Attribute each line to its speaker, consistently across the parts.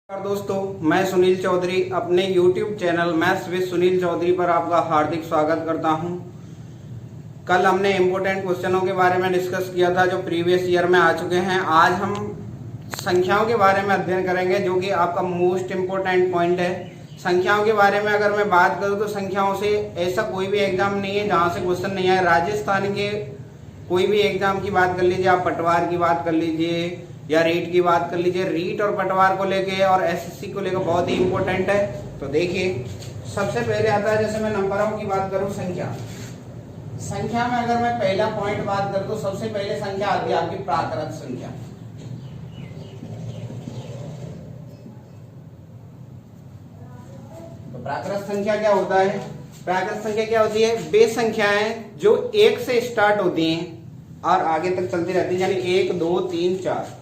Speaker 1: नमस्कार दोस्तों, मैं सुनील चौधरी अपने YouTube channel maths with Sunil Chaudhary पर आपका हार्दिक स्वागत करता हूं। कल हमने इम्पोर्टेंट क्वेश्चनों के बारे में डिस्कस किया था जो प्रीवियस ईयर में आ चुके हैं। आज हम संख्याओं के बारे में अध्ययन करेंगे जो कि आपका मोस्ट इम्पोर्टेंट पॉइंट है। संख्याओं के बारे में अगर मैं बात करूँ तो संख्याओं से ऐसा कोई भी एग्जाम नहीं है जहाँ से क्वेश्चन नहीं आए। राजस्थान के कोई भी एग्जाम की बात कर लीजिए, आप पटवार की बात कर लीजिए या रीट की बात कर लीजिए, रीट और पटवार को लेके और एसएससी को लेकर बहुत ही इंपॉर्टेंट है। तो देखिए, सबसे पहले आता है, जैसे मैं नंबरों की बात करूं, संख्या में अगर मैं पहला पॉइंट बात करूं तो सबसे पहले संख्या आती है आपकी प्राकृत संख्या। तो प्राकृत संख्या क्या होता है? प्राकृत संख्या क्या होती है? वे संख्याएं जो एक से स्टार्ट होती हैं और आगे तक चलती रहती है, यानी 1 2 3 4,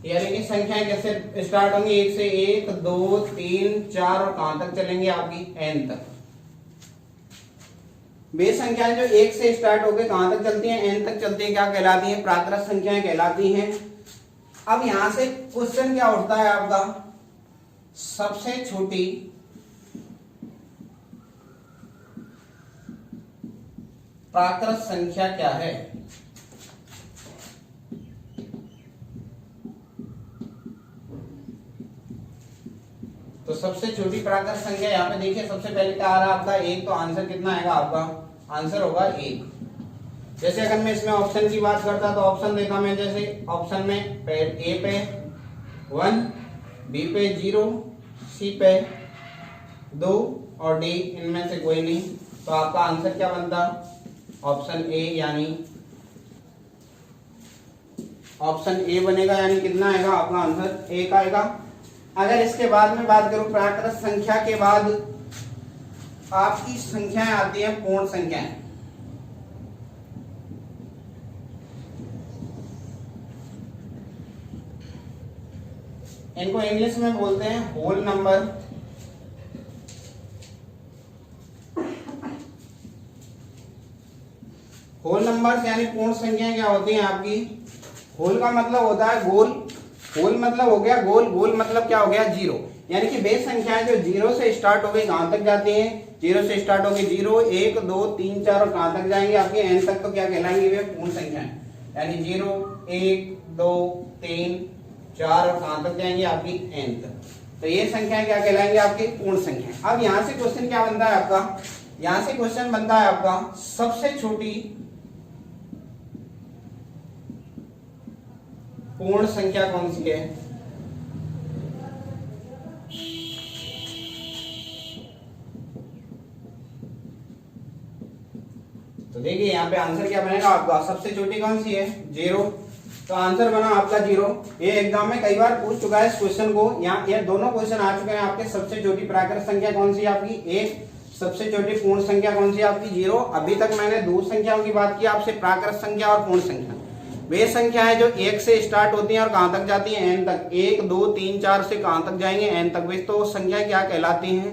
Speaker 1: यानी कि संख्याएं कैसे स्टार्ट होंगी? 1 से 1 2 3 4 और कहां तक चलेंगे? आपकी n तक। वे संख्याएं जो 1 से स्टार्ट होकर कहां तक चलती हैं? n तक चलती हैं, क्या कहलाती हैं? प्राकृत संख्याएं कहलाती हैं। अब यहां से क्वेश्चन क्या उठता है आपका? सबसे छोटी प्राकृत संख्या क्या है? तो सबसे छोटी प्राकृत संख्या यहाँ पे देखिए, सबसे पहले क्या आ रहा है आपका? 1। तो आंसर कितना आएगा आपका? आंसर होगा 1। जैसे अगर मैं इसमें ऑप्शन की बात करता तो ऑप्शन देखा मैं, जैसे ऑप्शन में ए पे 1, बी पे 0, सी पे 2 और डी इनमें से कोई नहीं। तो आपका आंसर क्या बनता? ऑप्शन ए, यानी ऑप्शन ए बनेगा, यानी कितना आएगा आपका आंसर? 1 आएगा। अगर इसके बाद में बात करूं, प्राकृत संख्या के बाद आपकी संख्याएं आती हैं पूर्ण संख्याएं। इनको इंग्लिश में बोलते हैं होल नंबर। होल नंबर्स यानी पूर्ण संख्याएं क्या होती हैं आपकी? होल का मतलब होता है गोल, होल मतलब हो गया गोल, गोल मतलब क्या हो गया? 0। यानी कि वे संख्याएं जो 0 से स्टार्ट हो गई कहां तक जाती हैं? 0 से स्टार्ट हो गई 0 1 2 3 4 और कहां तक जाएंगे? आपके n तक। तो क्या कहलाएंगे? वे पूर्ण संख्याएं, यानी 0 1 2 3 4 और कहां तक जाएंगे? आपकी n तक। तो ये संख्याएं क्या कहलाएंगे? आपकी पूर्ण संख्याएं। अब यहां से क्वेश्चन क्या बनता है आपका? यहां से क्वेश्चन बनता है आपका सबसे छोटी पूर्ण संख्या कौन सी है? तो देखिए यहाँ पे आंसर क्या बनेगा आपका? सबसे छोटी कौन सी है? 0। तो आंसर बना आपका 0। ये एग्जाम में कई बार पूछ चुका है इस क्वेश्चन को। यहाँ ये दोनों क्वेश्चन आ चुके हैं आपके। सबसे छोटी प्राकृत संख्या कौन सी है आपकी? 1। सबसे छोटी पूर्ण संख्या कौन सी है आपकी? 0। अभी तक मैंने दो संख्याओं की बात की आपसे, प्राकृत संख्या और पूर्ण संख्या। वे संख्याएं जो 1 से स्टार्ट होती हैं और कहां तक जाती हैं? n तक। 1 2 3 4 से कहां तक जाएंगे? n तक। वे तो संख्याएं क्या कहलाती हैं?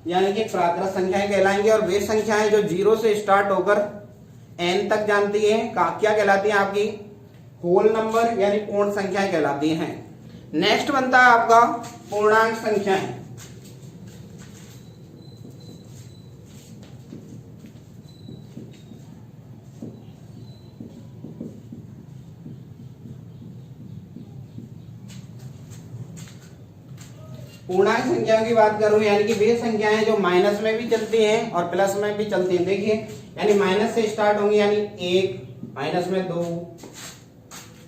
Speaker 1: यानी कि प्राकृत संख्याएं कहलाएंगी। और वे संख्याएं जो 0 से स्टार्ट होकर n तक जानती हैं क्या कहलाती हैं? आपकी होल नंबर यानी पूर्ण संख्याएं कहलाती हैं। नेक्स्ट बनता है आपका पूर्णांक संख्याएं। पूर्णांक संख्याओं की बात करूं, यानी कि वे संख्याएं जो माइनस में भी चलती हैं और प्लस में भी चलती हैं। देखिए, यानी माइनस से स्टार्ट होंगी, यानी 1, माइनस में 2,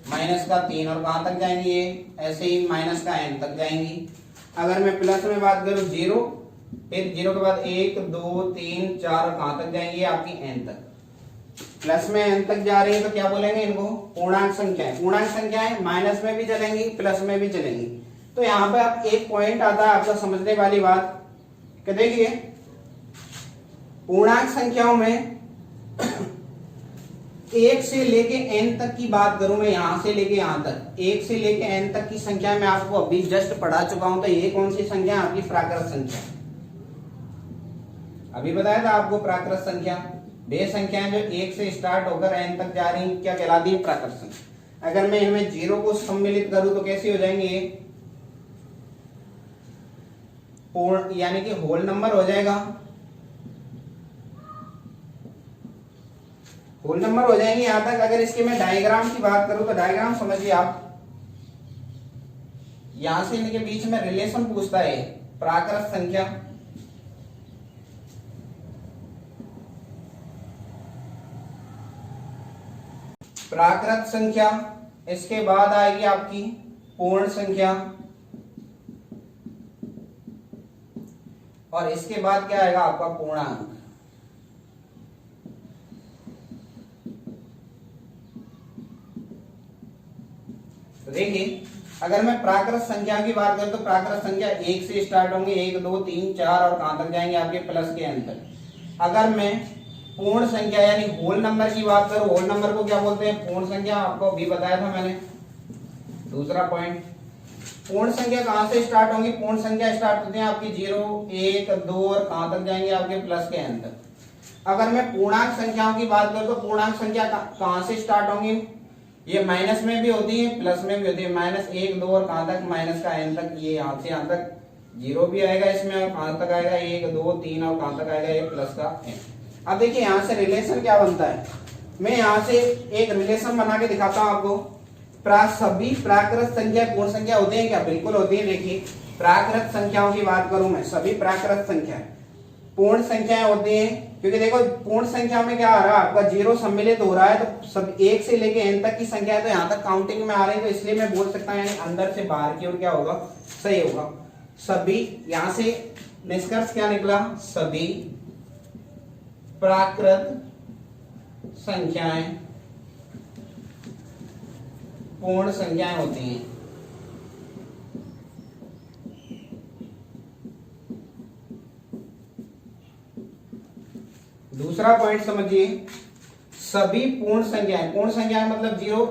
Speaker 1: माइनस का 3 और कहां तक जाएंगी? ये ऐसे ही माइनस का n तक जाएंगी। अगर मैं प्लस में बात करूं 0, फिर 0 के बाद 1 2 3 4 और कहां तक जाएंगी? आपकी n तक। प्लस में n तक जा रही है तो क्या बोलेंगे इनको? पूर्णांक संख्याएं। पूर्णांक संख्याएं माइनस में भी चलेंगी, प्लस में भी चलेंगी। तो यहाँ पे आप एक पॉइंट आता है आपका समझने वाली बात कि देखिए, पूर्णांक संख्याओं में 1 से लेके n तक की बात करूं मैं, यहां से लेके यहां तक, 1 से लेके n तक की संख्या मैं आपको अभी जस्ट पढ़ा चुका हूं। तो ये कौन सी संख्या? आपकी प्राकृत संख्या। अभी बताया था आपको प्राकृत संख्या। वे संख्याएं जो 1 से स्टार्ट होकर n तक जा रही क्या कहलाती है? प्राकृत संख्या। अगर मैं इनमें जीरो को सम्मिलित करूं तो कैसी हो जाएंगे? पूर्ण यानी कि होल नंबर हो जाएगा, होल नंबर हो जाएंगे यहां तक। अगर इसके मैं डायग्राम की बात करूं तो डायग्राम समझिए आप, यहां से इनके बीच में रिलेशन पूछता है, प्राकृत संख्या, प्राकृत संख्या, इसके बाद आएगी आपकी पूर्ण संख्या, और इसके बाद क्या आएगा आपका पूर्णांक। तो देखिए अगर मैं प्राकृत संख्या की बात करूं तो प्राकृत संख्या 1 से स्टार्ट होंगे, 1 2 3 4 और कहां तक जाएंगे आपके प्लस के अंत तक। अगर मैं पूर्ण संख्या यानी होल नंबर की बात करूं, होल नंबर को क्या बोलते हैं, पूर्ण संख्या, आपको अभी बताया था मैंने। दूसरा पॉइंट, पूर्ण संख्या कहां से स्टार्ट होंगी, पूर्ण संख्या स्टार्ट होती है आपकी 0 1 2 और कहां तक जाएंगे आपके प्लस के अंत तक। अगर मैं पूर्णांक संख्याओं की बात करूं तो पूर्णांक संख्या कहां से स्टार्ट होंगी, ये माइनस में भी होती है प्लस में भी होती है, माइनस 1 2 और कहां तक माइनस का एन तक, ये यहां से यहां तक 0 भी आएगा इसमें, और कहां तक आएगा 1 2 3 और कहां तक आएगा ये प्लस का एन। अब देखिए यहां से रिलेशन क्या बनता है, मैं यहां से एक रिलेशन बना के दिखाता हूं आपको। सभी प्राकृत संख्या पूर्ण संख्या होते हैं क्या, बिल्कुल होती है। देखिए प्राकृत संख्याओं की बात करूं मैं, सभी प्राकृत संख्या पूर्ण संख्याएं होती हैं, क्योंकि देखो पूर्ण संख्या में क्या आ रहा है आपका 0 सम्मिलित हो रहा है, तो सब 1 से लेके n तक की संख्या है, तो यहां तक काउंटिंग में आ रही है, तो इसलिए मैं बोल सकता हूं यानी अंदर से बाहर की ओर क्या होगा, सही होगा। सभी, यहां से निष्कर्ष क्या निकला, सभी प्राकृत संख्याएं पूर्ण संख्याएं होती हैं। दूसरा पॉइंट समझिए, सभी पूर्ण संख्याएं, पूर्ण संख्याएं मतलब 0,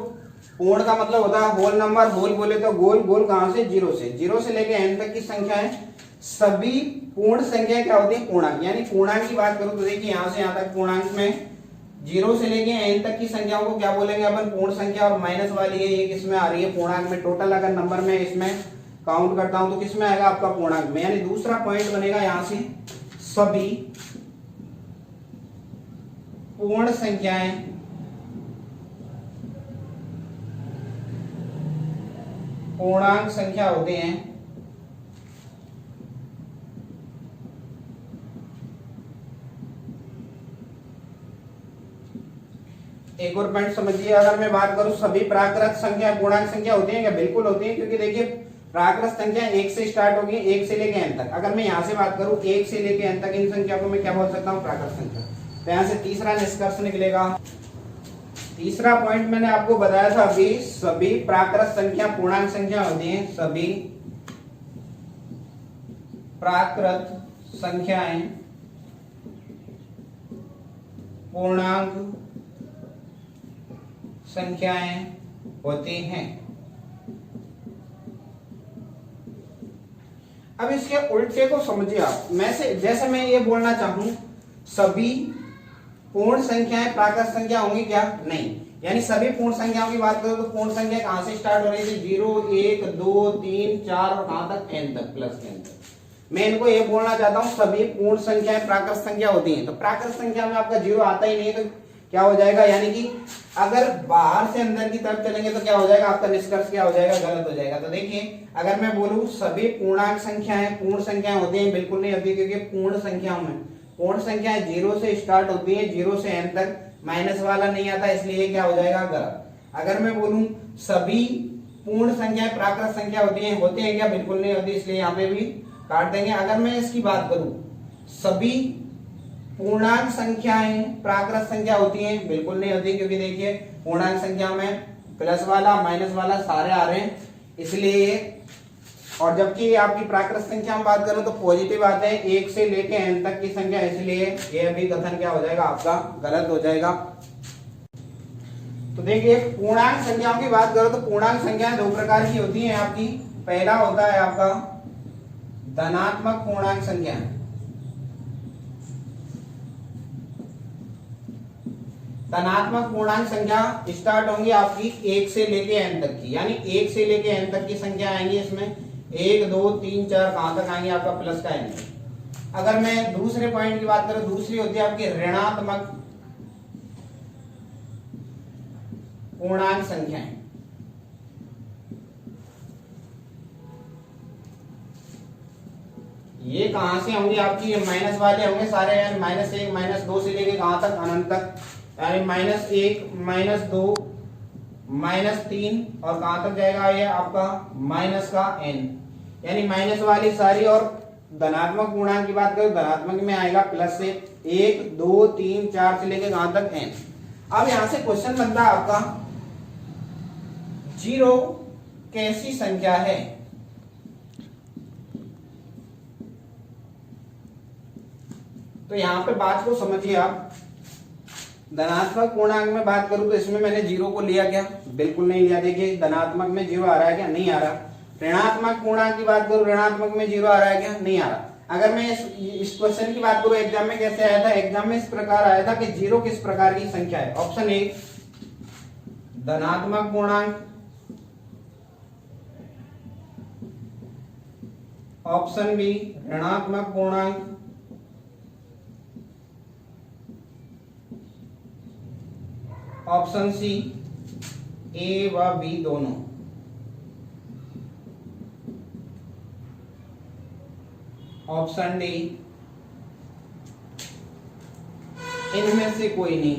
Speaker 1: पूर्ण का मतलब होता है होल नंबर, होल बोले तो गोल, गोल कहां से 0 से लेके n तक की संख्याएं, सभी पूर्ण संख्या क्या होती है, पूर्णांक। यानी पूर्णांक की बात करूं तो देखिए यहां से यहां तक पूर्णांक में 0 से लेके n तक की संख्याओं को क्या बोलेंगे अपन, पूर्ण संख्या। और माइनस वाली है ये किसमें आ रही है, पूर्णांक में। टोटल अगर नंबर में इसमें काउंट करता हूं तो किसमें आएगा आपका, पूर्णांक में। यानी दूसरा पॉइंट बनेगा यहां से, सभी पूर्ण संख्याएं पूर्णांक संख्या होते हैं। एक और पॉइंट समझिए, अगर मैं बात करूं सभी प्राकृत संख्या पूर्णांक संख्या होती हैं क्या, बिल्कुल होती हैं, क्योंकि देखिए प्राकृत संख्या 1 से स्टार्ट होगी, 1 से लेके n तक। अगर मैं यहां से बात करूं 1 से लेके n तक इन संख्या को मैं क्या बोल सकता हूं, प्राकृत संख्या। तो यहां से तीसरा निष्कर्ष निकलेगा। तीसरा पॉइंट मैंने आपको बताया था अभी, सभी प्राकृत संख्या पूर्णांक संख्या होती हैं, सभी प्राकृत संख्याएं पूर्णांक संख्याएं होती हैं। अब इसके उल्टे को समझिए आप, जैसे मैं ये बोलना चाहूं सभी पूर्ण संख्याएं प्राकृत संख्या होंगी क्या, नहीं। यानी सभी पूर्ण संख्याओं की बात करो तो पूर्ण संख्या कहां से स्टार्ट हो रही थी, 0 1 2 3 4 और कहां तक, n तक, प्लस के n तक। मैं इनको ये बोलना चाहता हूं सभी पूर्ण संख्याएं प्राकृत संख्या होती हैं। तो प्राकृत संख्या में आपका 0 आता ही नहीं, तो क्या हो जाएगा, यानी कि अगर बाहर से अंदर की तरफ चलेंगे तो क्या हो जाएगा, आपका निष्कर्ष क्या हो जाएगा, गलत हो जाएगा। तो देखिए अगर मैं बोलूं सभी पूर्णांक संख्याएं पूर्ण संख्याएं होती हैं, बिल्कुल नहीं होती, क्योंकि पूर्ण संख्याओं में पूर्ण संख्याएं 0 से स्टार्ट होती है, 0 से n तक, माइनस वाला नहीं आता, इसलिए क्या हो जाएगा, गलत। अगर मैं बोलूं सभी पूर्ण संख्याएं प्राकृत संख्या होती हैं क्या, बिल्कुल नहीं होती, इसलिए यहाँ पे भी काट देंगे। अगर मैं इसकी बात करूं सभी पूर्णांक संख्याएं प्राकृत संख्या होती हैं, बिल्कुल नहीं होती, क्योंकि देखिए पूर्णांक संख्या में प्लस वाला माइनस वाला सारे आ रहे हैं, इसलिए। और जबकि आपकी प्राकृत संख्या में बात करें तो पॉजिटिव आते हैं 1 से लेके n तक की संख्या, इसलिए ये भी कथन क्या हो जाएगा आपका, गलत हो जाएगा। तो देखिए पूर्णांक संख्याओं की बात करो तो पूर्णांक संख्याएं 2 प्रकार की होती हैं आपकी। पहला होता है आपका धनात्मक पूर्णांक संख्या, धनात्मक पूर्णांक संख्या स्टार्ट होंगी आपकी 1 से लेके n तक की, यानी 1 से लेके n तक की संख्या आएंगी इसमें। 1 2 3 4 कहां तक आएंगे आपका प्लस का n। अगर मैं दूसरे पॉइंट की बात करूं, दूसरी होती है आपकी ऋणात्मक पूर्णांक संख्याएं। ये कहां से होंगे आपकी, ये माइनस वाले होंगे सारे, यानी -1 -2 से लेके कहां तक, अनंत तक, यानी -1 -2 -3 और कहां तक जाएगा ये आपका माइनस का n, यानी माइनस वाली सारी। और धनात्मक पूर्णांक की बात करें, धनात्मक में आएगा प्लस से 1 2 3 4 से लेके कहां तक n। अब यहां से क्वेश्चन बनता है आपका, जीरो कैसी संख्या है? तो यहां पे बात को समझिए आप। धनात्मक पूर्णांक में बात करूं तो इसमें मैंने जीरो को लिया क्या? बिल्कुल नहीं लिया। देखिए धनात्मक में जीरो आ रहा है क्या? नहीं आ रहा। ऋणात्मक पूर्णांक की बात करूं, ऋणात्मक में जीरो आ रहा है क्या? नहीं आ रहा। अगर मैं इस क्वेश्चन की बात करूं, एग्जाम में कैसे आया था? एग्जाम में इस प्रकार आया था कि जीरो किस प्रकार की संख्या है? ऑप्शन ए धनात्मक पूर्णांक, ऑप्शन बी ऋणात्मक पूर्णांक, ऑप्शन सी ए व बी दोनों। ऑप्शन डी इनमें से कोई नहीं।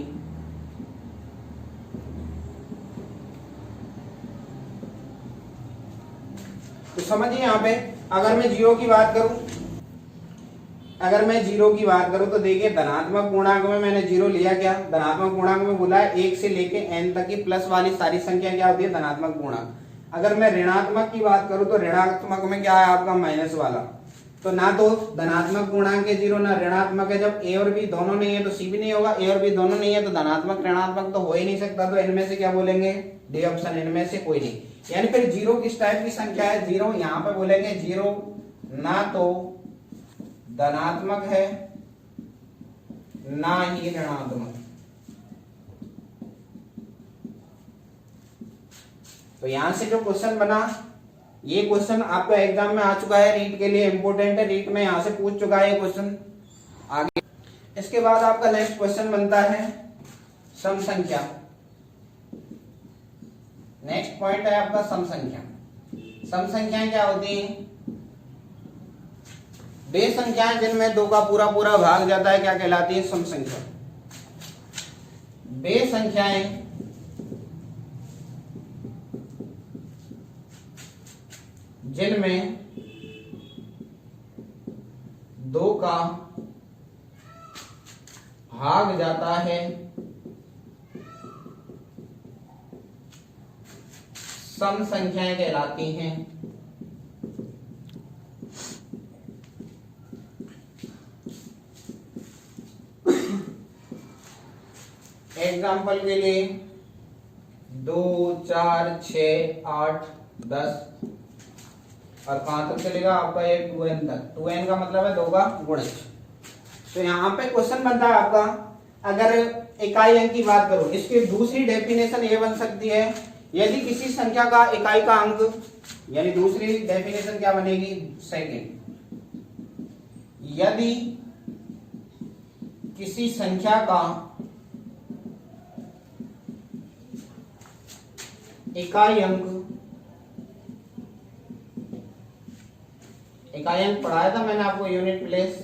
Speaker 1: तो समझिए यहां पे, अगर मैं जीरो की बात करूं, तो देखिए धनात्मक पूर्णांक में मैंने जीरो लिया क्या? धनात्मक पूर्णांक में बोला है 1 से लेके n तक की प्लस वाली सारी संख्या क्या होती है? धनात्मक पूर्णांक। अगर मैं ऋणात्मक की बात करूं तो ऋणात्मक में क्या है आपका? माइनस वाला। तो ना तो धनात्मक पूर्णांक है जीरो, ना ऋणात्मक है। जब ए और बी दोनों नहीं है तो सी भी नहीं होगा। ए और बी दोनों नहीं है तो धनात्मक ऋणात्मक तो हो ही नहीं सकता। तो इनमें से क्या बोलेंगे? डी ऑप्शन, इनमें से कोई नहीं। यानी फिर जीरो किस टाइप की संख्या है? जीरो यहां पे बोलेंगे जीरो ना तो धनात्मक है ना ही ऋणात्मक। तो यहां से जो क्वेश्चन बना, ये क्वेश्चन आपका एग्जाम में आ चुका है, रीट के लिए इंपॉर्टेंट है। रीट में यहां से पूछ चुका है ये क्वेश्चन। आगे इसके बाद आपका नेक्स्ट क्वेश्चन बनता है सम संख्या। नेक्स्ट पॉइंट है आपका सम संख्या। सम संख्याएं क्या होती हैं? वे संख्याएं जिनमें 2 का पूरा पूरा भाग जाता है क्या कहलाती है? सम संख्या। वे संख्याएं जिनमें 2 का भाग जाता है सम संख्याएं कहलाती हैं। एग्जाम्पल के लिए 2 4 6 8 10 और कहां तक चलेगा आपका ये 2n तक। 2n का मतलब है 2 का गुणज। तो यहां पे क्वेश्चन बनता है आपका, अगर इकाई अंक की बात करूं, इसकी दूसरी डेफिनेशन ये बन सकती है, यदि किसी संख्या का इकाई का अंक, यानी दूसरी डेफिनेशन क्या बनेगी? सेकंड। यदि किसी संख्या का इकाई अंक पढ़ाया था मैंने आपको, यूनिट प्लेस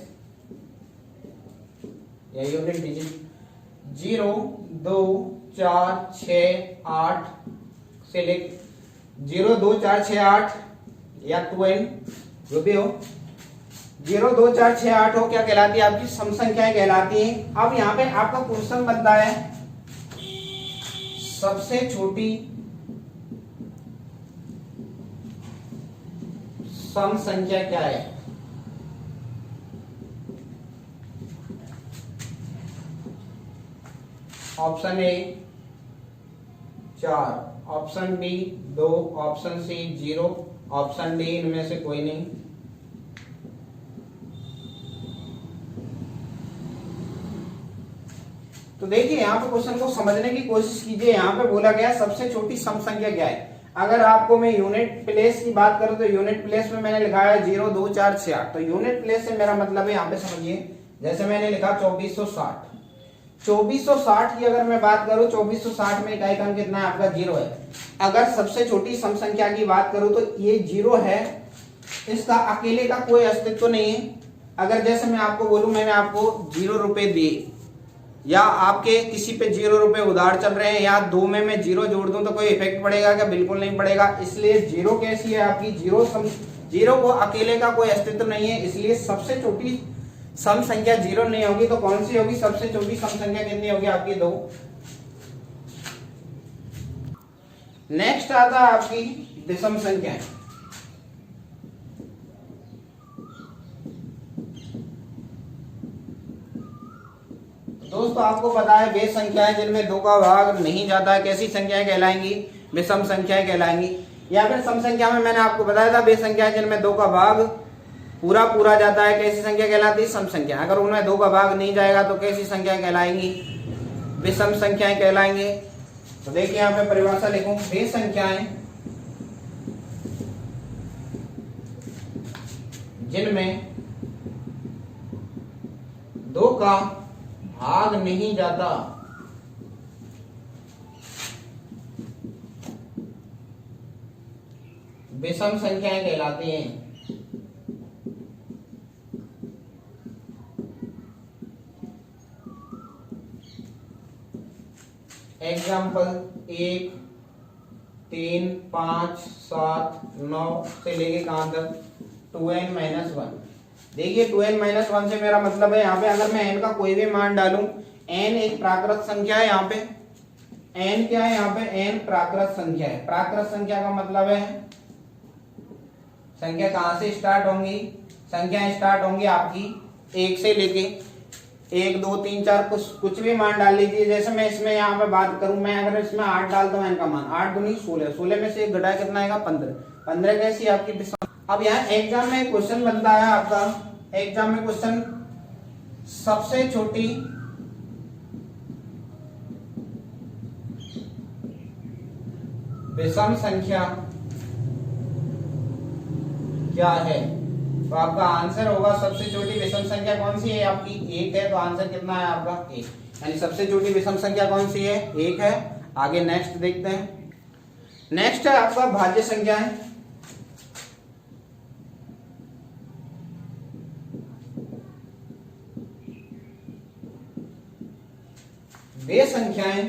Speaker 1: या यूनिट डिजिट 0 2 4 6 8 से ले 0 2 4 6 8 या 2n जो भी हो, 0 2 4 6 8 हो, क्या कहलाती है? आपकी सम संख्याएं कहलाती हैं। अब यहां पे आपका क्वेश्चन बनता है सबसे छोटी सम संख्या क्या है? Option A 4, option B 2, option C 0, option D इनमें से कोई नहीं। तो देखिए यहां पे क्वेश्चन को समझने की कोशिश कीजिए। यहां पे बोला गया सबसे छोटी सम संख्या क्या है। अगर आपको मैं यूनिट प्लेस की बात करूं तो यूनिट प्लेस में मैंने लिखा है 0 2 4 6 8। तो यूनिट प्लेस से मेरा मतलब है यहाँ पे समझिए, जैसे मैंने लिखा 2460। 2460 की अगर मैं बात करूं, 2460 में इकाई क्रम कितना है आपका 0 है। अगर सबसे छोटी सम संख्या की बात करूं तो ये 0 है, इसका अकेले का कोई अस्तित्व तो नहीं है। अगर जैसे मैं आपको बोलूं मैंने आपको 0 रुपए दिए, या आपके किसी पे 0 रुपए उधार चल रहे हैं, या 2 में मैं 0 जोड़ दूं तो कोई इफेक्ट पड़ेगा क्या? बिल्कुल नहीं पड़ेगा। इसलिए 0 कैसी है आपकी, 0 को अकेले का कोई अस्तित्व नहीं है, इसलिए सबसे छोटी सम संख्या 0 नहीं होगी। तो कौन सी होगी सबसे छोटी सम संख्या? कितनी होगी आपकी? 2। नेक्स्ट आता है आपकी विषम संख्या। दोस्तों आपको पता है वे संख्याएं जिनमें 2 का भाग नहीं जाता है कैसी संख्याएं कहलाएंगी? विषम संख्याएं कहलाएंगी। या फिर सम संख्या में मैंने आपको बताया था वे संख्याएं जिनमें 2 का भाग पूरा जाता है कैसी संख्या कहलाती है? सम संख्या। अगर उनमें 2 का भाग नहीं जाएगा तो कैसी संख्या कहलाएंगी? विषम संख्याएं कहलाएंगे। तो देखिए यहाँ पे परिभाषा लिखूं, वे संख्याएं जिनमें 2 का भाग नहीं जाता विषम संख्याएं कहलाती हैं। एग्जाम्पल 1 3 5 7 9 से लेके कहां तक? 2n-1। देखिए 2n-1 से मेरा मतलब है यहाँ पे अगर मैं n का कोई भी मान डालूं, n एक प्राकृत संख्या है। यहाँ पे n क्या है? यहाँ पे n प्राकृत संख्या है। प्राकृत संख्या का मतलब है संख्या कहां से स्टार्ट होंगी? संख्या स्टार्ट होंगी आपकी 1 से लेके 1 2 3 4 कुछ भी मान डाल लीजिए। जैसे मैं इसमें यहाँ पे बात करूं, मैं अगर इसमें 8 डालता हूँ n का मान 8 दूनी 16, 16 में से 1 घटाए कितना आएगा? 15। 15 कैसी आपकी विषम। अब यहाँ एग्जाम में क्वेश्चन बनता है आपका, एग्जाम में क्वेश्चन सबसे छोटी विषम संख्या क्या है? तो आपका आंसर होगा सबसे छोटी विषम संख्या कौन सी है आपकी? 1 है। तो आंसर कितना है आपका? 1। यानी सबसे छोटी विषम संख्या कौन सी है? 1 है। आगे नेक्स्ट देखते हैं। नेक्स्ट है आपका भाज्य संख्या है। वे संख्याएं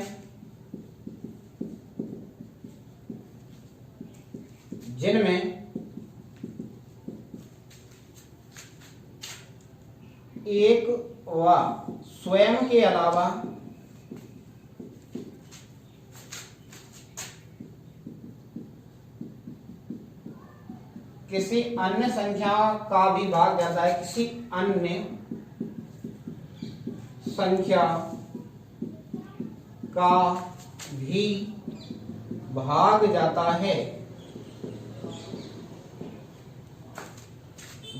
Speaker 1: जिनमें एक व स्वयं के अलावा किसी अन्य संख्या का भी भाग जाता है, किसी अन्य संख्या का भी भाग जाता है,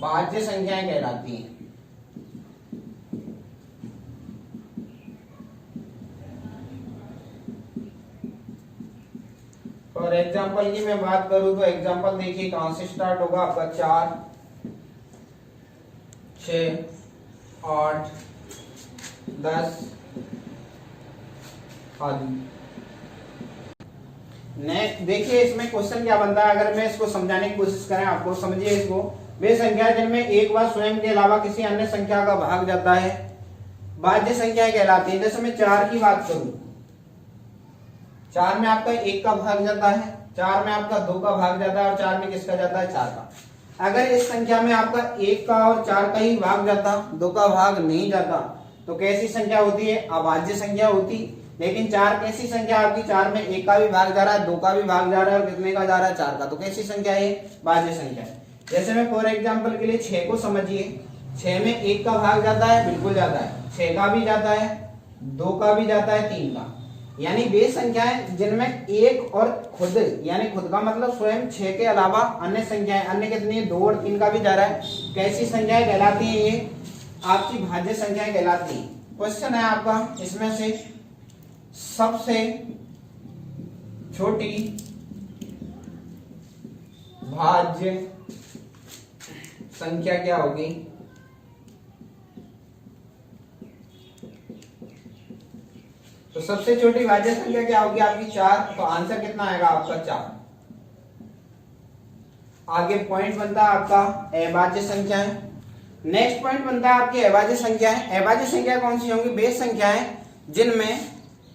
Speaker 1: भाज्य संख्याएं कहलाती हैं। और एग्जाम्पल की मैं बात करूं तो एग्जाम्पल देखिए कहां से स्टार्ट होगा आपका? 4 6 8 10 आदि। नेक्स्ट देखिए इसमें क्वेश्चन क्या बनता है, अगर मैं इसको समझाने की कोशिश करें आपको, समझिए इसको। वे संख्या जिनमें एक बार स्वयं के अलावा किसी अन्य संख्या का भाग जाता है, भाज्य संख्या कहलाती है। जैसे मैं 4 की बात करूं, 4 में आपका 1 का भाग जाता है, 4 में आपका 2 का भाग जाता है, और 4 में किसका जाता है? 4 का। अगर इस संख्या में आपका 1 का और 4 का ही भाग जाता, 2 का भाग नहीं जाता, तो कैसी संख्या होती है? अभाज्य संख्या होती। लेकिन 4 कैसी संख्या आपकी? 4 में 1 का भी भाग जा रहा है, 2 का भी भाग जा रहा है, और कितने का जा रहा है? 4 का। तो कैसी संख्या है? भाज्य संख्या है। जैसे मैं फॉर एग्जाम्पल के लिए 6 को समझिए, 6 में 1 का भाग जाता है, बिल्कुल जाता है, 6 का भी जाता है, 2 का भी जाता है, 3 का। यानी वे संख्याएं जिनमें एक और खुद, यानी खुद का मतलब स्वयं 6 के अलावा अन्य संख्याएं, अन्य कितनी? 2 और 3 का भी जा रहा है, कैसी संख्याएं कहलाती हैं? ये आपकी भाज्य संख्याएं कहलाती हैं। क्वेश्चन है आपका इसमें से सबसे छोटी भाज्य संख्या क्या होगी? तो सबसे छोटी भाज्य संख्या क्या होगी आपकी? 4। तो आंसर कितना आएगा आपका? 4। आगे पॉइंट बनता है आपका अभाज्य संख्याएं। नेक्स्ट पॉइंट बनता है आपकी अभाज्य संख्याएं। अभाज्य संख्या कौन सी होंगी? वे संख्याएं जिनमें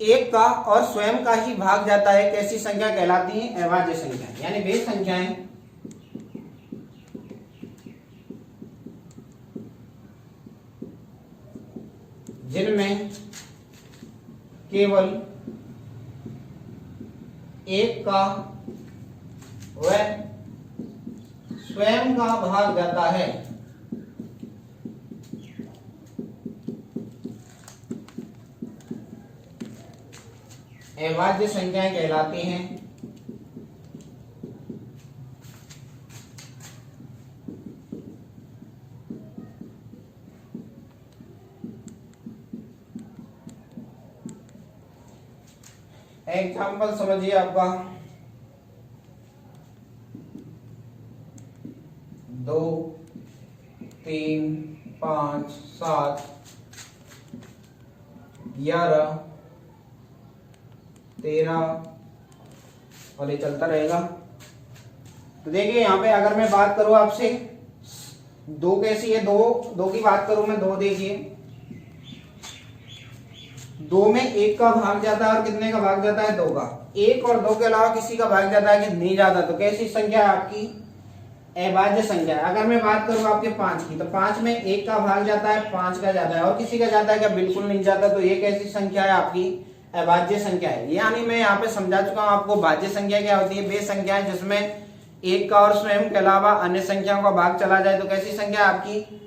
Speaker 1: एक का और स्वयं का ही भाग जाता है, कैसी संख्या कहलाती है? अभाज्य संख्याएं। यानी वे संख्याएं जिनमें केवल एक का व स्वयं का भाग जाता है, अभाज्य संख्याएं कहलाती हैं। एग्जाम्पल समझिए आपका 2, 3, 5, 7, 11, 13 और ये चलता रहेगा। तो देखिए यहाँ पे अगर मैं बात करूं आपसे, 2 कैसी है? 2 की बात करूं मैं, 2 देखिए, 2 में 1 का भाग जाता है और कितने का भाग जाता है? 2 का। 1 और 2 के अलावा किसी का भाग जाता है कि नहीं जाता? तो कैसी संख्या है आपकी? अभाज्य संख्या है। अगर मैं बात करूं आपके 5 की, तो 5 में 1 का भाग जाता है, 5 का जाता है, और किसी का जाता है क्या? बिल्कुल नहीं जाता। तो ये कैसी संख्या है आपकी? अभाज्य संख्या है। यानी मैं यहाँ पे समझा चुका हूं आपको भाज्य संख्या क्या होती है। वे संख्या है जिसमें 1 का और स्वयं के अलावा अन्य संख्याओं का भाग चला जाए, तो कैसी संख्या है आपकी?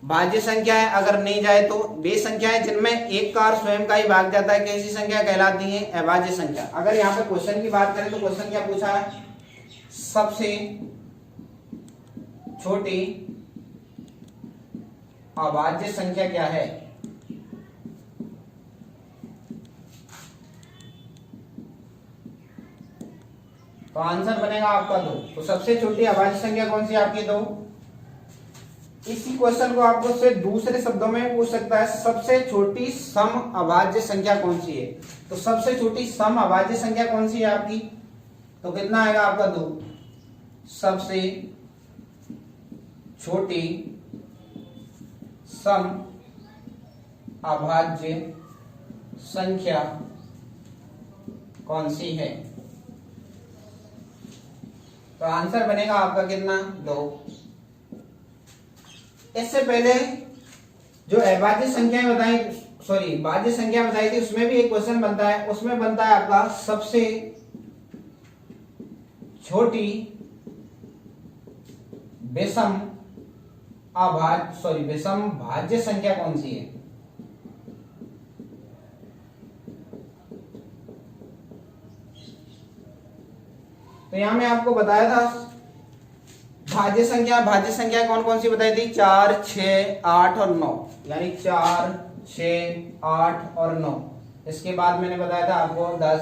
Speaker 1: भाज्य संख्या है। अगर नहीं जाए तो वे संख्या है जिनमें 1 का और स्वयं का ही भाग जाता है, कैसी संख्या कहलाती है? अभाज्य संख्या। अगर यहाँ पे क्वेश्चन की बात करें तो क्वेश्चन क्या पूछा है? सबसे छोटी अभाज्य संख्या क्या है? तो आंसर बनेगा आपका 2। तो सबसे छोटी अभाज्य संख्या कौन सी आपकी? 2। इसी क्वेश्चन को आपको सिर्फ दूसरे शब्दों में पूछ सकता है, सबसे छोटी सम अभाज्य संख्या कौन सी है? तो सबसे छोटी सम अभाज्य संख्या कौन सी है आपकी? तो कितना आएगा आपका? 2। सबसे छोटी सम अभाज्य संख्या कौन सी है? तो आंसर बनेगा आपका कितना? 2। इससे पहले जो अभाज्य संख्याएं बताई, सॉरी भाज्य संख्या बताई थी, उसमें भी एक क्वेश्चन बनता है। उसमें बनता है आपका सबसे छोटी विषम विषम भाज्य संख्या कौन सी है? तो यहां मैं आपको बताया था भाज्य संख्या कौन कौन सी बताई थी? 4, 6, 8 और 9। यानी 4, 6, 8 और 9। इसके बाद मैंने बताया था आपको 10।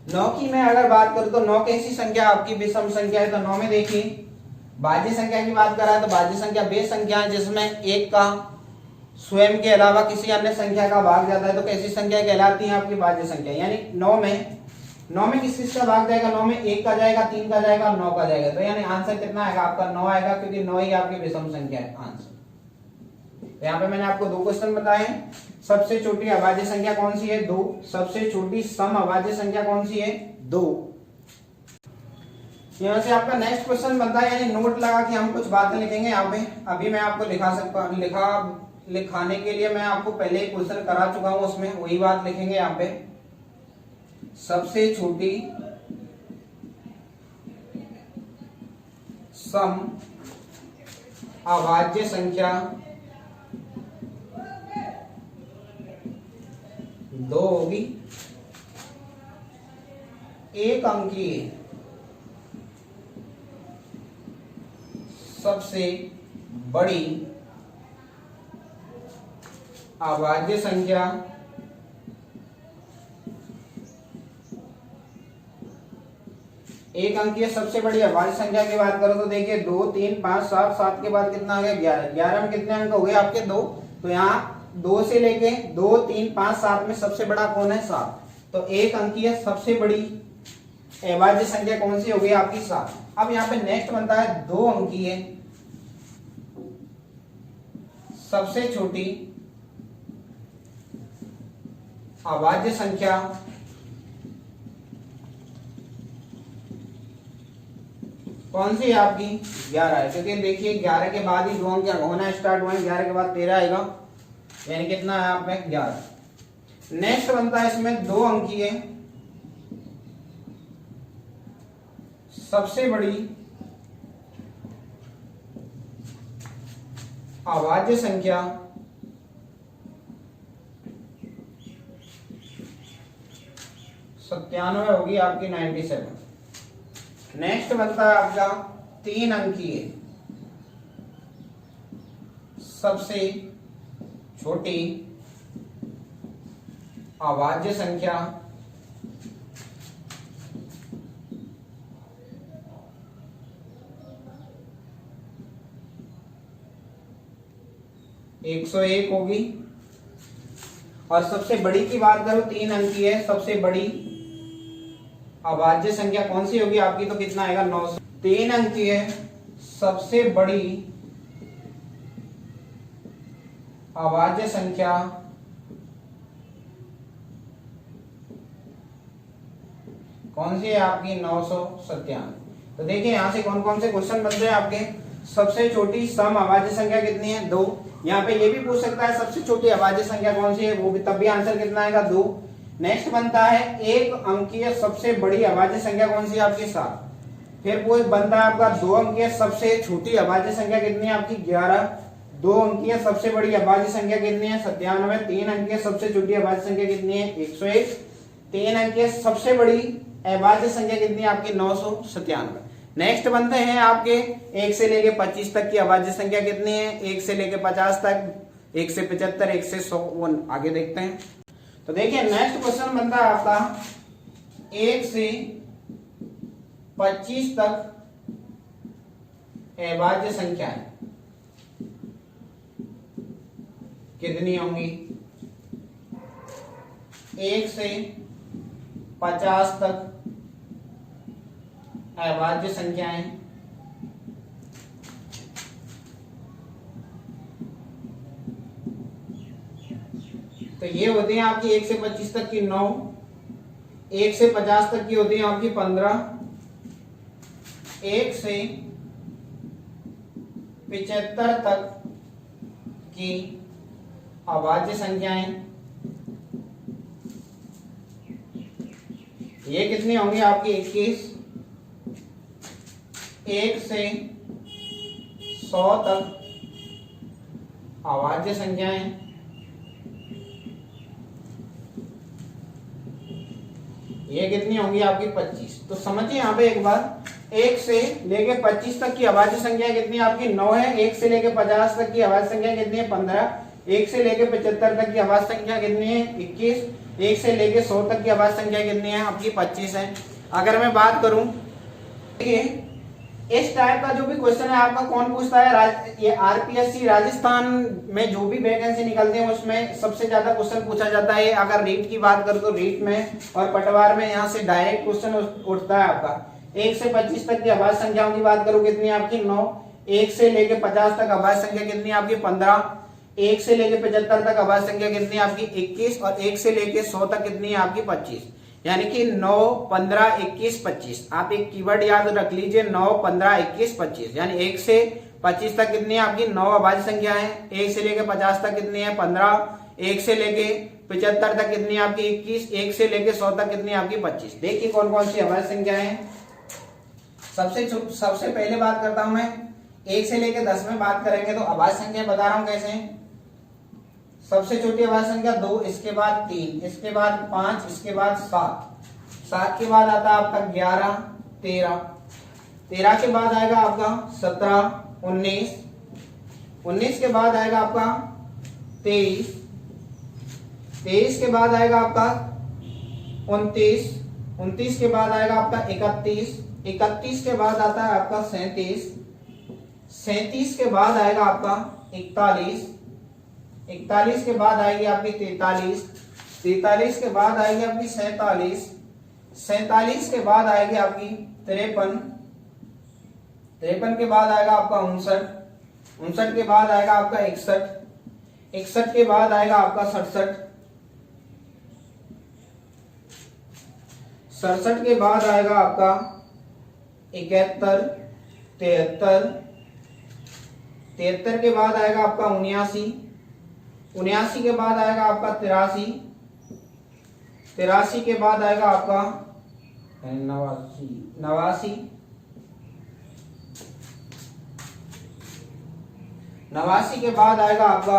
Speaker 1: 9 की मैं अगर बात करूं तो 9 कैसी संख्या आपकी? विषम संख्या है। तो 9 में देखिए भाज्य संख्या की बात करा है, तो भाज्य संख्या वे संख्या है जिसमें 1 का स्वयं के अलावा किसी अन्य संख्या का भाग जाता है, तो कैसी संख्या कहलाती है आपकी? भाज्य संख्या। यानी 9 में किस किस का भाग जाएगा? 9 में 1 का जाएगा, 3 का जाएगा और 9 का जाएगा। तो यानी आंसर कितना आएगा आपका? 9 आएगा, क्योंकि 9 ही आपकी विषम संख्या है। आंसर। तो यहाँ पे मैंने आपको 2 क्वेश्चन बताए। सबसे छोटी अभाज्य संख्या कौन सी है? 2। सबसे छोटी सम अभाज्य संख्या कौन सी है? 2। यहाँ से आपका नेक्स्ट क्वेश्चन बनता है, यानी नोट लगा कि हम कुछ बातें लिखेंगे यहाँ पे। अभी मैं आपको लिखाने के लिए मैं आपको पहले ही क्वेश्चन करा चुका हूं, उसमें वही बात लिखेंगे यहाँ पे। सबसे छोटी सम अभाज्य संख्या 2 होगी। एक अंकीय सबसे बड़ी अभाज्य संख्या एक अंकीय सबसे बड़ी अभाज्य संख्या की बात करो तो देखिए 2 3 5 7, 7 के बाद कितना आ गया 11, 11 में कितने अंक हो गए आपके 2, तो यहाँ 2 से लेके 2 3 5 7 में सबसे बड़ा कौन है 7, तो एक अंकीय सबसे बड़ी अभाज्य संख्या कौन सी हो गई आपकी 7। अब यहाँ पे नेक्स्ट बनता है 2 अंकीय सबसे छोटी अभाज्य संख्या कौन सी है आपकी 11 है, क्योंकि देखिए 11 के बाद ही दो अंक होना स्टार्ट हुए, 11 के बाद 13 आएगा, यानी कितना है आप में 11। नेक्स्ट बनता है इसमें 2 अंकीय सबसे बड़ी अभाज्य संख्या सत्तानवे होगी आपकी 97। नेक्स्ट बनता है आपका 3 अंकीय सबसे छोटी अभाज्य संख्या एक सौ एक होगी। और सबसे बड़ी की बात करो 3 अंकीय है सबसे बड़ी अभाज्य संख्या कौन सी होगी आपकी, तो कितना आएगा 900। 3 अंकीय है सबसे बड़ी अभाज्य संख्या कौन सी है आपकी 997। तो देखिए यहां से कौन कौन से क्वेश्चन बनते हैं आपके। सबसे छोटी सम अभाज्य संख्या कितनी है 2, यहाँ पे ये भी पूछ सकता है सबसे छोटी अभाज्य संख्या कौन सी है, वो भी तब भी आंसर कितना आएगा 2। नेक्स्ट बनता है एक अंकीय सबसे बड़ी अभाज्य संख्या कौन सी है आपकी 7। फिर वो बनता है आपका 2 अंकीय सबसे छोटी अभाज्य संख्या कितनी है आपकी 11। 2 अंकीय सबसे बड़ी अभाज्य संख्या कितनी है 97। 3 अंकीय सबसे छोटी अभाज्य संख्या कितनी है 101। 3 अंकीय सबसे बड़ी अभाज्य संख्या कितनी है आपकी 997। नेक्स्ट बनते हैं आपके 1 से लेके 25 तक की अभाज्य संख्या कितनी है, 1 से लेके 50 तक, 1 से 75, 1 से 100, वो आगे देखते हैं। तो देखिए नेक्स्ट क्वेश्चन बनता है आपका 1 से 25 तक अभाज्य संख्याएं कितनी होंगी। 1 से 50 तक अभाज्य संख्याएं तो ये होती हैं आपकी 1 से 25 तक की 9, 1 से 50 तक की होती है आपकी 15, 1 से 75 तक की अभाज्य संख्याएं ये कितनी होंगी आपकी 21। 1 से 100 तक अभाज्य संख्याएं ये कितनी होंगी आपकी 25। तो समझिए यहाँ पे एक बार 1 से लेके 25 तक की अभाज्य संख्या कितनी आपकी 9 है। 1 से लेके 50 तक की अभाज्य संख्या कितनी है 15। 1 से लेके 75 तक की अभाज्य संख्या कितनी है 21। 1 से लेके 100 तक की अभाज्य संख्या कितनी है आपकी 25 है। अगर मैं बात करूं इस टाइप का जो भी क्वेश्चन है आपका कौन पूछता है, ये आरपीएससी राजस्थान में जो भी वैकेंसी निकलती है उसमें सबसे ज्यादा क्वेश्चन पूछा जाता है। अगर रीट की बात करूं तो रीट में और पटवार में यहाँ से डायरेक्ट क्वेश्चन उठता है आपका। 1 से 25 तक की अभाज्य संख्याओं की बात करूं कितनी आपकी 9। 1 से लेके 50 तक अभाज्य संख्या कितनी आपकी 15। 1 से लेके 75 तक अभाज्य संख्या कितनी आपकी 21 और 1 से लेके 100 तक कितनी है आपकी 25। यानी कि 9, 15, 21, 25। आप एक कीवर्ड याद रख लीजिए 9, 15, 21, 25। यानी 1 से 25 तक कितनी है आपकी 9 अभाज्य संख्या है। 1 से लेके 50 तक कितनी है 15। 1 से लेके 75 तक कितनी है आपकी 21। 1 से लेके 100 तक कितनी है आपकी 25। देखिए कौन कौन सी अभाज्य संख्या है। सबसे पहले बात करता हूं मैं 1 से लेके 10 में बात करेंगे तो अभाज्य संख्या बता रहा हूं कैसे। सबसे छोटी अभाज्य संख्या 2, इसके बाद 3, इसके बाद 5, इसके बाद 7, 7 के बाद आता है आपका 11, 13, 13 के बाद आएगा आपका 17, 19, 19 के बाद आएगा आपका 23, 23 के बाद आएगा आपका 29, 29 के बाद आएगा आपका 31, 31 के बाद आता है आपका 37, 37 के बाद आएगा आपका 41, 41 के बाद आएगी आपकी 43, 43 के बाद आएगी आपकी 47, 47 के बाद आएगी आपकी 53, 53 के बाद आएगा आपका 59, 59 के बाद आएगा आपका 61, 61 के बाद आएगा आपका 67, 67 के बाद आएगा आपका 71, 73, 73 के बाद आएगा आपका 79, 79 के बाद आएगा आपका 83, 83 के बाद आएगा आपका 89, 89 के बाद आएगा आपका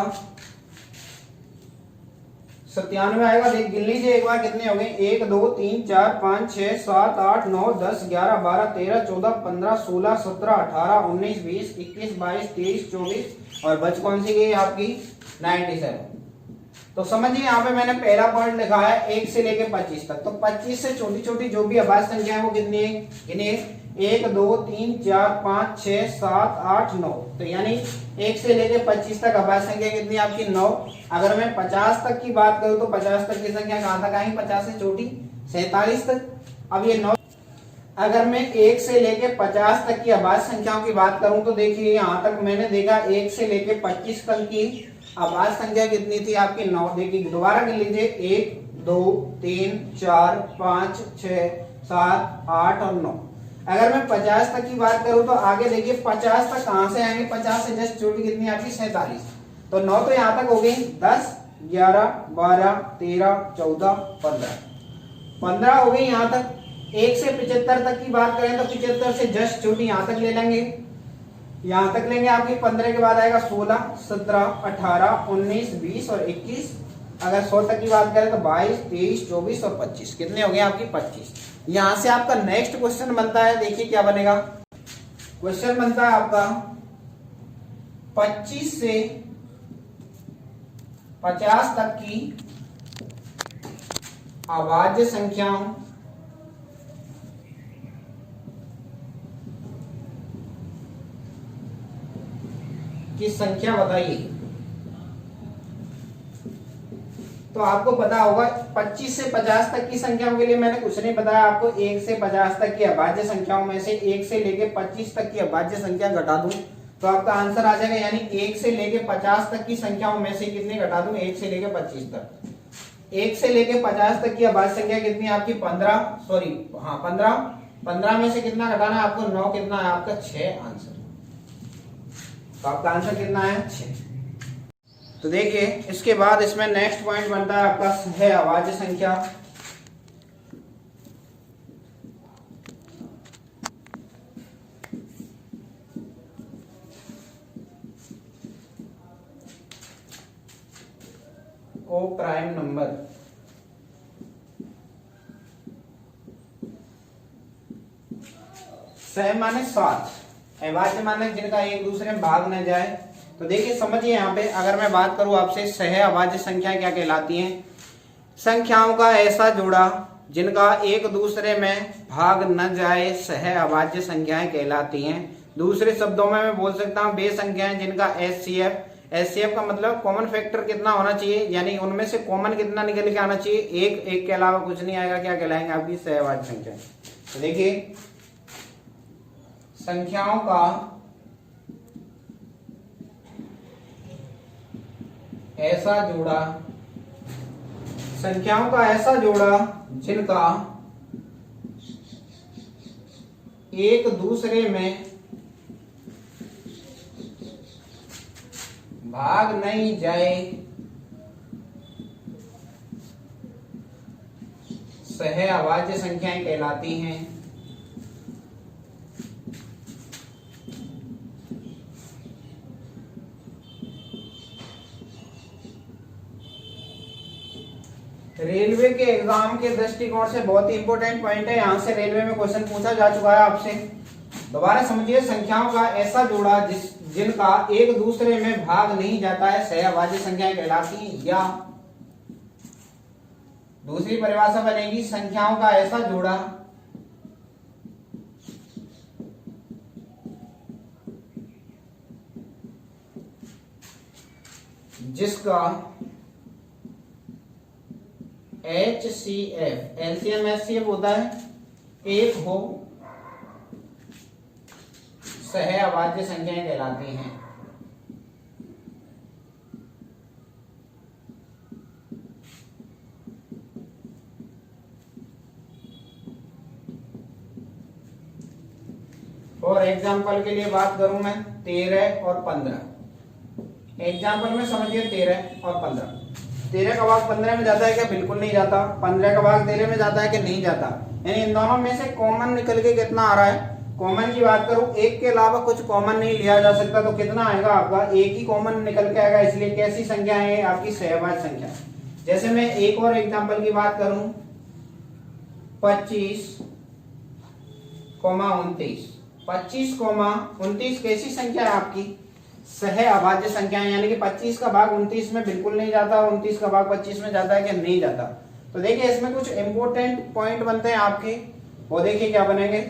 Speaker 1: 97 आएगा। देख गिन लीजिए एक बार कितने हो गए, 1 2 3 4 5 6 7 8 9 10 11 12 13 14 15 16 17 18 19 20 21 22 23 24 और बच कौन सी गई आपकी 97। तो समझिए यहाँ पे मैंने पहला पॉइंट लिखा है 1 से लेके 25 तक। तो 25 से छोटी छोटी जो भी अभाज्य संख्या है वो कितनी है, गिनिए 1 2 3 4 5 6 7 8 9। तो यानी 1 से लेके 25 तक अभाज्य संख्या कितनी है आपकी 9। अगर मैं 50 तक की बात करूं तो 50 तक की संख्या कहां तक आएगी, 50 से छोटी 47 तक। अब ये 9, अगर मैं 1 से लेके 50 तक की अभाज्य संख्याओं की बात करूं तो देखिए यहां तक मैंने देखा 1 से लेके 25 तक की अभाज्य संख्या कितनी थी आपकी 9। देखिए दोबारा गिन लीजिए 1 2 3 4 5 6 7 8 और 9। अगर मैं 50 तक की बात करूं तो आगे देखिए 50 तक कहां से आएंगे, 50 से जस्ट छोटी कितनी आपकी 47। तो 9 तो यहां तक हो गई, 10 11 12 13 14 15 हो गई यहां तक। 1 से 75 तक की बात करें तो 75 से जस्ट छोटी यहां तक ले लेंगे, यहां तक लेंगे आपकी 15 के बाद आएगा 16 17 18 19 20 और 21। अगर 100 तक की बात करें तो 22 23 24 और 25, कितने हो गए आपकी 25। यहां से आपका नेक्स्ट क्वेश्चन बनता है, देखिए क्या बनेगा। क्वेश्चन बनता है आपका 25 से 50 तक की अभाज्य संख्याओं की संख्या बताइए। तो आपको पता होगा 25 से 50 तक की संख्याओं के लिए मैंने कुछ नहीं बताया आपको। 1 से 50 तक की अभाज्य संख्याओं में से 1 से लेके 25 तक की अभाज्य संख्या घटा दूं तो आपका आंसर आ जाएगा। यानी 1 से लेके 50 तक की संख्याओं में से कितने घटा दूं, 1 से लेके 25 तक। 1 से लेके 50 तक की अभाज्य संख्या कितनी है आपकी 15 में से कितना घटाना है आपको 9, कितना है आपका 6 आंसर। तो आपका आंसर कितना है 6। तो देखिए इसके बाद इसमें नेक्स्ट पॉइंट बनता है आपका सह अभाज्य संख्या। ओ प्राइम नंबर। सह माने साथ, अभाज्य माने जिनका एक दूसरे में भाग न जाए। तो देखिए समझिए यहाँ पे अगर मैं बात करूं आपसे सह अभाज्य संख्या क्या कहलाती हैं, संख्याओं का ऐसा जोड़ा जिनका एक दूसरे में भाग न जाए सह अभाज्य संख्याएं कहलाती हैं। दूसरे शब्दों में मैं बोल सकता हूं वे संख्याएं जिनका एचसीएफ, एचसीएफ का मतलब कॉमन फैक्टर कितना होना चाहिए, यानी उनमें से कॉमन कितना निकल के आना चाहिए, एक के अलावा कुछ नहीं आएगा, क्या कहलाएंगे आपकी सह अभाज्य संख्या। तो देखिए संख्याओं का ऐसा जोड़ा, संख्याओं का ऐसा जोड़ा जिनका एक दूसरे में भाग नहीं जाए सह अभाज्य संख्याएं कहलाती हैं। रेलवे के एग्जाम के दृष्टिकोण से बहुत ही इंपॉर्टेंट पॉइंट है, यहां से रेलवे में क्वेश्चन पूछा जा चुका है आपसे। दोबारा समझिए, संख्याओं का ऐसा जोड़ा जिनका एक दूसरे में भाग नहीं जाता है सह अभाज्य संख्याएं कहलाती हैं। या दूसरी परिभाषा बनेगी संख्याओं का ऐसा जोड़ा जिसका HCF LCM HCF होता है 1 हो, सह अभाज्य संख्याएं कहलाती हैं। और एग्जाम्पल के लिए बात करूं मैं 13 और 15। एग्जाम्पल में समझिए 13 और 15। 13 का भाग 15 में जाता है क्या? बिल्कुल नहीं जाता। 15 का भाग 13 में जाता है कि नहीं जाता। यानी इन दोनों में से कॉमन निकल के कितना आ रहा है? कॉमन की बात करूं, एक के अलावा कुछ कॉमन नहीं लिया जा सकता, तो कितना आएगा आपका? एक ही कॉमन निकल के आएगा। इसलिए कैसी संख्या है आपकी? सहभाज्य संख्या। जैसे मैं एक और एग्जाम्पल की बात करूं 25, 29। 25, 29 कैसी संख्या है आपकी? सह अभाज्य संख्या है। यानी कि 25 का भाग 29 में बिल्कुल नहीं जाता, 29 का भाग 25 में जाता है कि नहीं जाता। तो देखिए इसमें कुछ इंपॉर्टेंट पॉइंट बनते हैं आपके, वो देखिए क्या बनेंगे।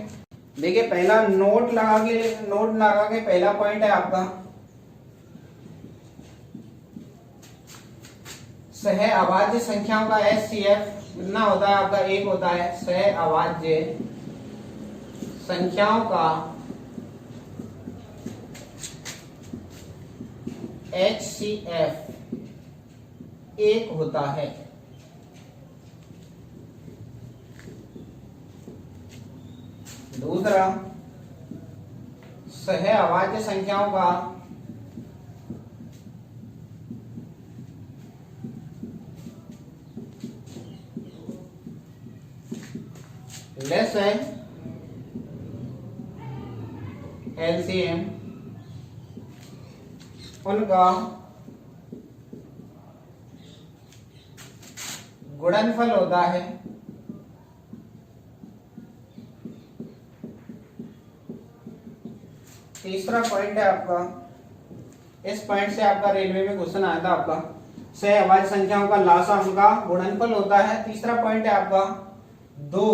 Speaker 1: देखिए पहला नोट लगा के पहला पॉइंट है आपका सह अभाज्य संख्याओं का HCF कितना होता है आपका? 1 होता है। सह अभाज्य संख्याओं का HCF 1 होता है। दूसरा, सह अभाज्य संख्याओं का लेस है LCM उनका गुणनफल होता है। तीसरा पॉइंट है आपका, इस पॉइंट से आपका रेलवे में क्वेश्चन आया था आपका, सह अभाज्य संख्याओं का लासा उनका गुणनफल होता है। तीसरा पॉइंट है आपका, दो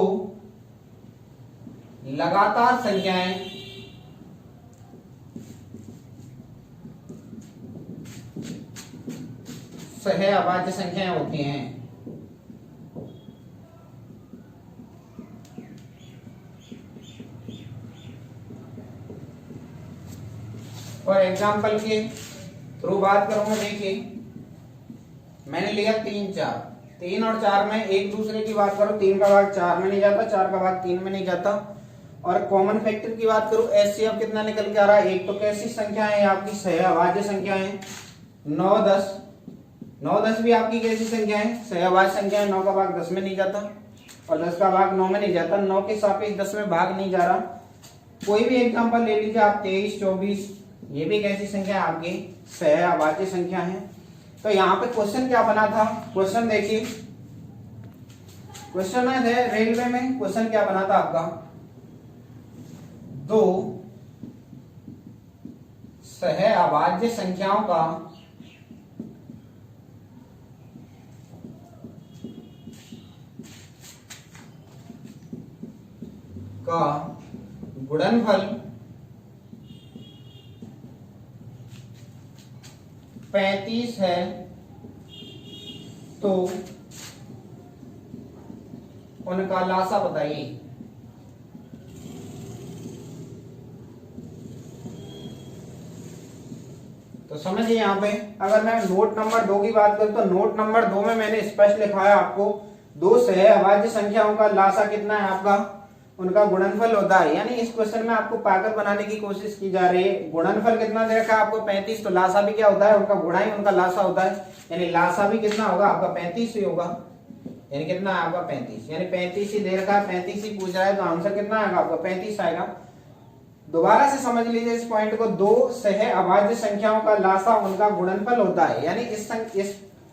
Speaker 1: लगातार संख्याएं सह अभाज्य संख्याएं होती हैं। और एग्जाम्पल के थ्रू बात करूंगा। देखिए मैंने लिया 3, 4। 3 और 4 में एक दूसरे की बात करो, 3 का भाग 4 में नहीं जाता, 4 का भाग 3 में नहीं जाता। और कॉमन फैक्टर की बात करूं, HCF कितना निकल के आ रहा है? 1। तो कैसी संख्या है आपकी? सह अभाज्य संख्या है। 9, 10। 9, 10 भी आपकी कैसी संख्या है? सह अभाज्य संख्या है। 9 का भाग 10 में नहीं जाता और 10 का भाग 9 में नहीं जाता। 9 के सापेक्ष 10 में भाग नहीं जा रहा। कोई भी एग्जाम्पल ले लीजिए आप, 23, 24, ये भी कैसी संख्या है आपकी? सह अभाज्य संख्या है। तो यहाँ पे क्वेश्चन क्या बना था? क्वेश्चन देखिए, क्वेश्चन है रेलवे में, क्वेश्चन क्या बना था आपका? 2 सह अभाज्य संख्याओं का गुणनफल 35 है, तो उनका लासा बताइए। तो समझिए यहाँ पे अगर मैं नोट नंबर 2 की बात करूं, तो नोट नंबर 2 में मैंने स्पष्ट लिखा है आपको, 2 सह अभाज्य संख्याओं का लासा कितना है आपका? उनका गुणनफल होता है। यानी इस क्वेश्चन में आपको पागल बनाने की कोशिश की जा रही है। गुणनफल कितना दे रखा है आपको? 35। तो लासा भी क्या होता है? उनका गुणा ही उनका लासा होता है। यानी लासा भी कितना होगा आपका? 35 ही होगा। यानी कितना है आपका? 35। यानी 35 ही दे रखा है, 35 ही पूछ रहा है, तो आंसर कितना आएगा आपका? 35 आएगा। दोबारा से समझ लीजिए इस पॉइंट को, 2 सह अभाज्य संख्याओं का लासा उनका गुणनफल होता है। यानी इस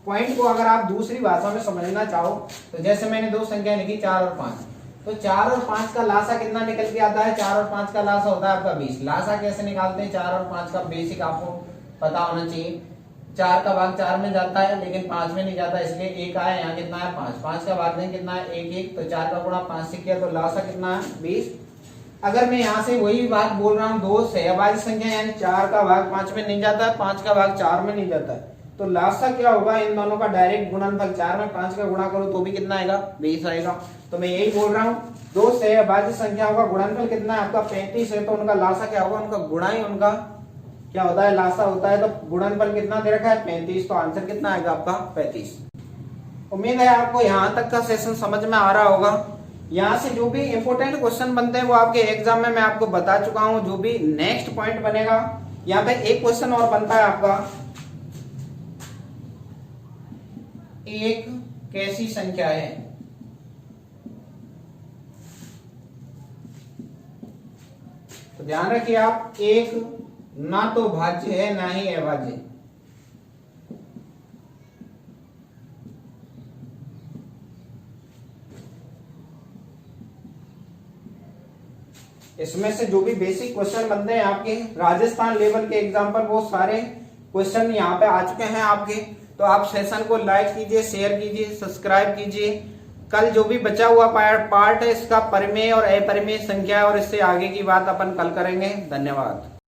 Speaker 1: पॉइंट को अगर आप दूसरी भाषा में समझना चाहो, तो जैसे मैंने 2 संख्या लिखी 4 और 5, तो 4 और 5 का लासा कितना निकल के आता है? 4 और 5 का लासा होता है आपका 20। लासा कैसे निकालते हैं? 4 और 5 का बेसिक आपको पता होना चाहिए। 4 का भाग 4 में जाता है लेकिन 5 में नहीं जाता, इसलिए 1 आया। यहाँ कितना है? 5। 5 का भाग नहीं कितना है? 1, 1। तो 4 का गुणा 5 से किया, तो लासा कितना है? 20। अगर मैं यहाँ से वही बात बोल रहा हूँ, 2 सह अभाज्य संख्या, यानी 4 का भाग 5 में नहीं जाता है, 5 का भाग 4 में नहीं जाता है, तो लासा क्या होगा, इन दोनों का डायरेक्ट गुणनफल, 4 में 5 का गुणा करूं तो भी कितना आएगा, 20 आएगा। तो मैं यही बोल रहा हूं, दो सहभाज्य संख्याओं का गुणनफल कितना है आपका 35 है, तो उनका लासा क्या होगा, उनका गुणा ही उनका क्या होता है, लासा होता है। तो गुणनफल कितना दे रखा है 35, तो आंसर कितना आएगा आपका 35। उम्मीद है आपको यहाँ तक का सेशन समझ में आ रहा होगा। यहाँ से जो भी इंपोर्टेंट क्वेश्चन बनते हैं वो आपके एग्जाम में मैं आपको बता चुका हूं। जो भी नेक्स्ट पॉइंट बनेगा, यहाँ पे एक क्वेश्चन और बनता है आपका, एक कैसी संख्या है। तो ध्यान रखिए आप, एक ना तो भाज्य है ना ही अभाज्य। इसमें से जो भी बेसिक क्वेश्चन बनते हैं आपके राजस्थान लेवल के एग्जाम पर, वो सारे क्वेश्चन यहाँ पे आ चुके हैं आपके। तो आप सेशन को लाइक कीजिए, शेयर कीजिए, सब्सक्राइब कीजिए। कल जो भी बचा हुआ पार्ट है इसका परिमेय और अपरिमेय संख्या, और इससे आगे की बात अपन कल करेंगे। धन्यवाद।